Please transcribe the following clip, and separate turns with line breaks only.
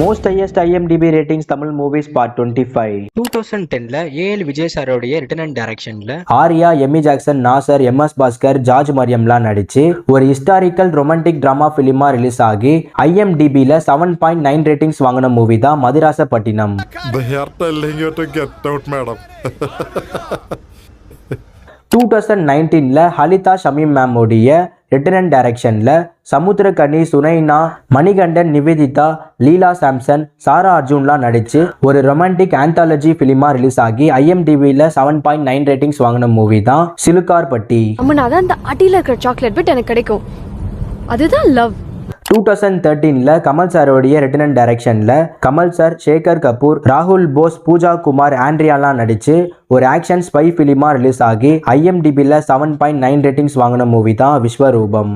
Most highest IMDb ratings Tamil movies part 25.
2010ல A L Vijay சாரோடைய written and டைரக்ஷன்ல
Arya, Amy Jackson, Nassar, MS Bhaskar, George மரியம்லாம் நடிச்சு ஒரு ஹிஸ்டாரிக்கல் ரொமான்டிக் டிராமா பிலிமா ரிலீஸ் ஆகி IMDbல 7.9 ரேட்டிங்ஸ் வாங்கின மூவி தான் மதிராசப்பட்டினம். 2019ல ஹலிதா ஷமீம் மேமோடைய ரிட்டன் அண்ட் டைரக்ஷன்ல சமுத்திரகனி, சுனைனா, மணிகண்டன், நிவேதிதா, லீலா சாம்சன், சாரா அர்ஜுன்லாம் நடிச்சு ஒரு ரொமான்டிக் ஆந்தாலஜி பிலிமா ரிலீஸ் ஆகி IMDbல 7.9 ரேட்டிங்ஸ் வாங்கின மூவி தான் சிலுக்கார்பட்டி.
அம்மனாதான் அந்த அடியில இருக்கிற சாக்லேட் பிட் எனக்கு கிடைக்கும். அதுதான் லவ்.
2013ல கமல் சாரோடைய ரிட்டன் அண்ட் டைரக்ஷன்ல கமல் சார், சேகர் கபூர், ராகுல் போஸ், பூஜா குமார், ஆண்ட்ரியாலாம் நடிச்சு ஒரு ஆக்ஷன் ஸ்பை பிலிமா ரிலீஸ் ஆகி IMDbல 7.9 ரேட்டிங்ஸ் வாங்கின மூவி தான் விஸ்வரூபம்.